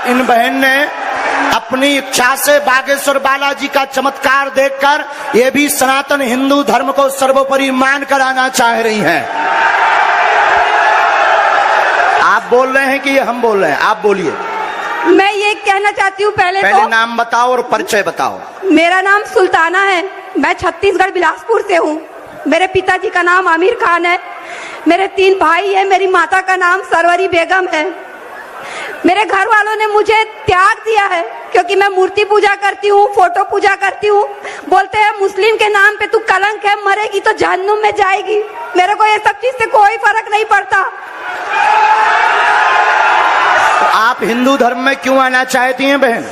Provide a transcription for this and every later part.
इन बहन ने अपनी इच्छा से बागेश्वर बालाजी का चमत्कार देखकर ये भी सनातन हिंदू धर्म को सर्वोपरि मान कर आना चाह रही हैं। आप बोल रहे हैं कि ये हम बोल रहे हैं? आप बोलिए। मैं ये कहना चाहती हूँ पहले तो नाम बताओ और परिचय बताओ। मेरा नाम सुल्ताना है, मैं छत्तीसगढ़ बिलासपुर से हूँ। मेरे पिताजी का नाम आमिर खान है, मेरे 3 भाई हैं, मेरी माता का नाम सरवरी बेगम है। मेरे घर वालों ने मुझे त्याग दिया है क्योंकि मैं मूर्ति पूजा करती हूँ, फोटो पूजा करती हूँ। बोलते हैं मुस्लिम के नाम पे तू कलंक है, मरेगी तो जहन्नुम में जाएगी। मेरे को ये सब चीज से कोई फर्क नहीं पड़ता। तो आप हिंदू धर्म में क्यों आना चाहती हैं बहन?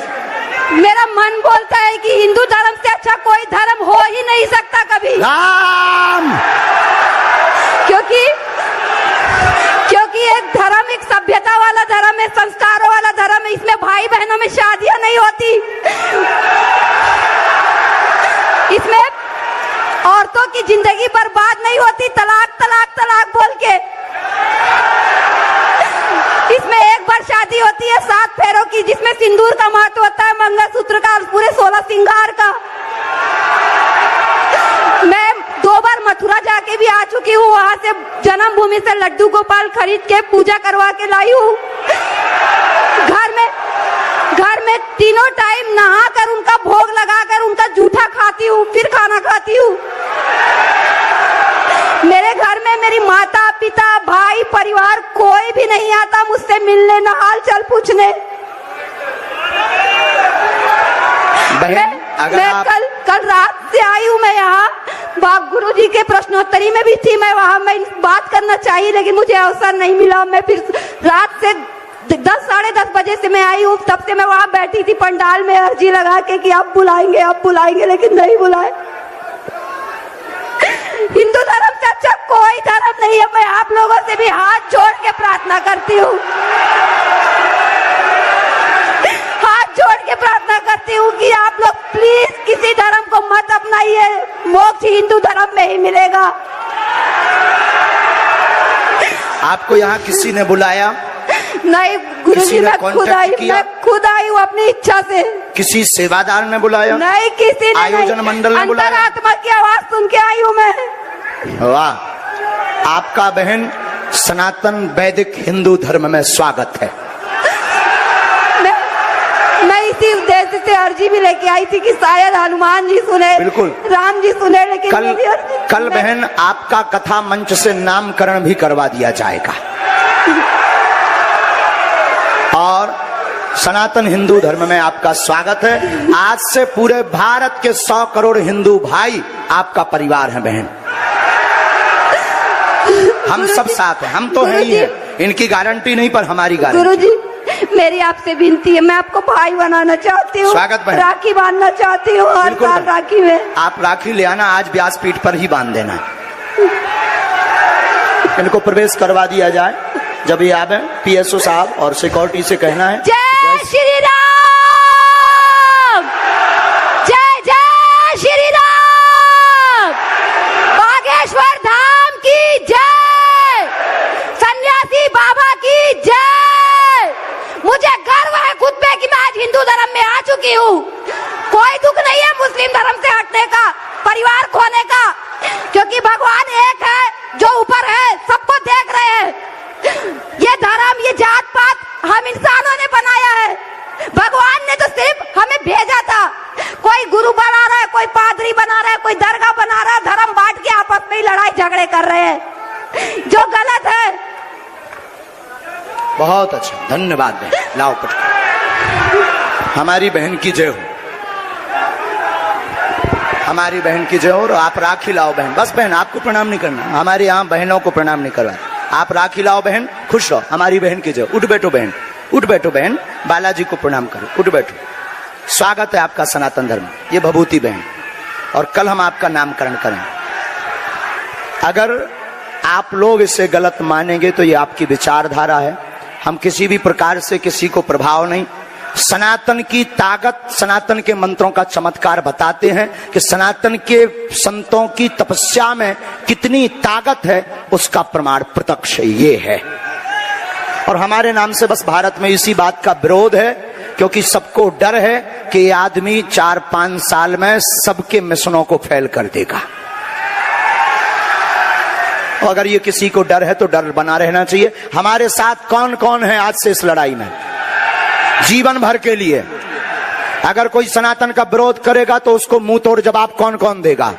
मेरा मन बोलता है कि हिंदू धर्म से अच्छा कोई धर्म हो ही नहीं सकता कभी। राम! क्योंकि एक धर्म एक सभ्यता वाला धर्म है, संस्कारों वाला धर्म है। इसमें भाई बहनों में शादियां नहीं होती, इसमें औरतों की जिंदगी बर्बाद नहीं होती तलाक तलाक तलाक बोल के। इसमें एक बार शादी होती है 7 फेरों की, जिसमें सिंदूर का महत्व होता है, मंगलसूत्र का, पूरे 16 श्रृंगार का। मैं 2 बार मथुरा जाके भी आ चुकी हूँ, वहाँ से जन्मभूमि से लड्डू गोपाल खरीद के पूजा करवा के लाई हूँ। घर में तीनों टाइम नहा कर उनका भोग लगा कर उनका जूठा खाती हूँ, फिर खाना खाती हूँ। मेरे घर में मेरी माता पिता भाई परिवार कोई भी नहीं आता मुझसे मिलने, न हाल चाल पूछने। कल रात से आई हूँ मैं यहाँ, बाप गुरु जी के प्रश्नोत्तरी में भी थी मैं वहाँ। मैं बात करना चाहिए लेकिन मुझे अवसर नहीं मिला। मैं फिर रात से 10 साढ़े 10 बजे से मैं आई हूँ, तब से मैं वहाँ बैठी थी पंडाल में अर्जी लगा के कि आप बुलाएंगे, लेकिन नहीं बुलाए। हिंदू धर्म से अच्छा कोई धर्म नहीं है। मैं आप लोगों से भी हाथ जोड़ के प्रार्थना करती हूँ, कि आप लोग प्लीज किसी धर्म को मत अपनाइए, मोक्ष हिंदू धर्म में ही मिलेगा। आपको यहाँ किसी ने बुलाया? नहीं गुरुजी, मैं खुद आई हूँ अपनी इच्छा से। किसी सेवादार ने बुलाया? नहीं, किसी ने आयोजन मंडल ने बुलाया? अंतरात्मा की आवाज सुन के आई हूँ मैं। वाह! आपका बहन सनातन वैदिक हिंदू धर्म में स्वागत है। मैं इसी उद्देश्य से अर्जी भी लेके आई थी कि शायद हनुमान जी सुने, बिल्कुल राम जी सुने, लेकिन कल बहन आपका कथा मंच से नामकरण भी करवा दिया जाएगा और सनातन हिंदू धर्म में आपका स्वागत है। आज से पूरे भारत के 100 करोड़ हिंदू भाई आपका परिवार है बहन। हम सब साथ हैं, हम तो हैं ही हैं। इनकी गारंटी नहीं पर हमारी गारंटी। गुरुजी, मेरी आपसे विनती है, मैं आपको भाई बनाना चाहती हूँ। स्वागत बहन। राखी बांधना चाहती हूँ हर साल राखी में। आप राखी ले आना, आज व्यासपीठ पर ही बांध देना। इनको प्रवेश करवा दिया जाए। जब ये आवे पीएसओ साहब और सिक्योरिटी से कहना है जय श्री राम, जय जय श्री राम, बागेश्वर धाम की जय, सन्यासी बाबा की जय। मुझे गर्व है खुद पे कि मैं आज हिंदू धर्म में आ चुकी हूँ। कोई दुख नहीं है मुस्लिम धर्म से हटने का, परिवार खोने का, क्योंकि भगवान एक है जो ऊपर है, सबको देख रहे हैं। ये धर्म, ये जात पात हम इंसानों ने बनाया है, भगवान ने तो सिर्फ हमें भेजा था। कोई गुरु बना रहा है, कोई पादरी बना रहा है, कोई दरगाह बना रहा है, धर्म बांट के आपस में लड़ाई झगड़े कर रहे हैं, जो गलत है। बहुत अच्छा, धन्यवाद बहन। लाओ पटका। हमारी बहन की जय हो, हमारी बहन की जय हो। और आप राखी लाओ बहन। बस बहन, आपको प्रणाम नहीं करना, हमारे यहाँ बहनों को प्रणाम नहीं करवा। आप राखी लाओ बहन, खुश रहो। हमारी बहन की जय। उठ बैठो बहन, उठ बैठो बहन, बालाजी को प्रणाम करो, उठ बैठो। स्वागत है आपका सनातन धर्म। ये भभूति बहन, और कल हम आपका नामकरण करें। अगर आप लोग इसे गलत मानेंगे तो ये आपकी विचारधारा है। हम किसी भी प्रकार से किसी को प्रभाव नहीं। सनातन की ताकत, सनातन के मंत्रों का चमत्कार बताते हैं कि सनातन के संतों की तपस्या में कितनी ताकत है, उसका प्रमाण प्रत्यक्ष ये है। और हमारे नाम से बस भारत में इसी बात का विरोध है, क्योंकि सबको डर है कि ये आदमी 4-5 साल में सबके मिशनों को फेल कर देगा। और अगर ये किसी को डर है तो डर बना रहना चाहिए। हमारे साथ कौन कौन है आज से इस लड़ाई में, जीवन भर के लिए? अगर कोई सनातन का विरोध करेगा तो उसको मुंह तोड़ जवाब कौन कौन देगा?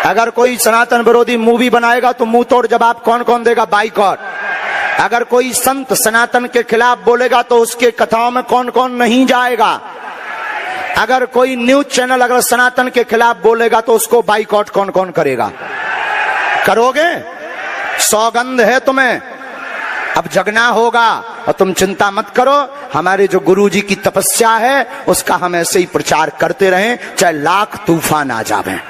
अगर कोई सनातन विरोधी मूवी बनाएगा तो मुंह तोड़ जवाब कौन कौन देगा? बाइकॉट। अगर कोई संत सनातन के खिलाफ बोलेगा तो उसके कथाओं में कौन कौन नहीं जाएगा? अगर कोई न्यूज चैनल अगर सनातन के खिलाफ बोलेगा तो उसको बाइकॉट कौन कौन करेगा? करोगे? सौगंध है तुम्हें, अब जगना होगा। और तुम चिंता मत करो, हमारे जो गुरु जी की तपस्या है उसका हम ऐसे ही प्रचार करते रहें, चाहे लाख तूफान आ जावें।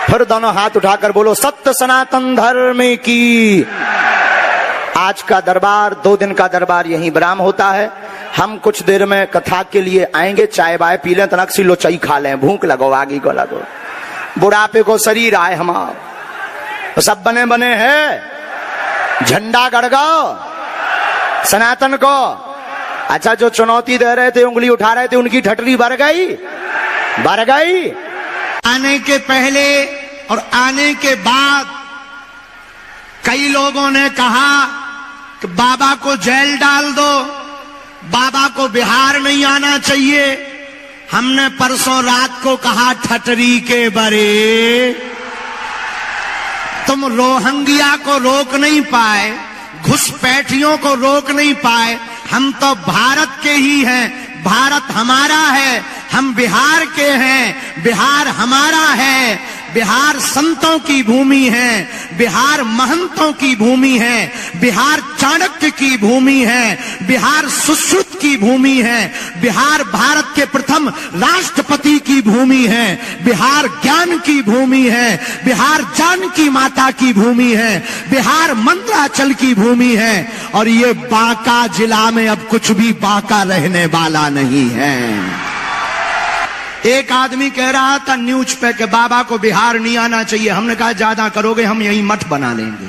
फिर दोनों हाथ उठाकर बोलो सत्य सनातन धर्म की। आज का दरबार 2 दिन का दरबार यहीं विराम होता है। हम कुछ देर में कथा के लिए आएंगे, चाय बाय पी लें, तनक सी लोचाई खा लें, भूख लगो, आगे को लगो, बुढ़ापे को शरीर आए हमारा, सब बने बने हैं, झंडा गड़गाओ सनातन को। अच्छा, जो चुनौती दे रहे थे, उंगली उठा रहे थे, उनकी ठटरी भर गई, भर गई। आने के पहले और आने के बाद कई लोगों ने कहा कि बाबा को जेल डाल दो, बाबा को बिहार नहीं आना चाहिए। हमने परसों रात को कहा ठटरी के बरे, तुम रोहंगिया को रोक नहीं पाए, घुसपैठियों को रोक नहीं पाए। हम तो भारत के ही हैं, भारत हमारा है, हम बिहार के हैं, बिहार हमारा है। बिहार संतों की भूमि है, बिहार महंतों की भूमि है, बिहार चाणक्य की भूमि है, बिहार सुश्रुत की भूमि है, बिहार भारत के प्रथम राष्ट्रपति की भूमि है, बिहार ज्ञान की भूमि है, बिहार जानकी माता की भूमि है, बिहार मंदराचल की भूमि है। और ये बांका जिला में अब कुछ भी बांका रहने वाला नहीं है। एक आदमी कह रहा था न्यूज पे कि बाबा को बिहार नहीं आना चाहिए। हमने कहा ज्यादा करोगे हम यही मठ बना लेंगे।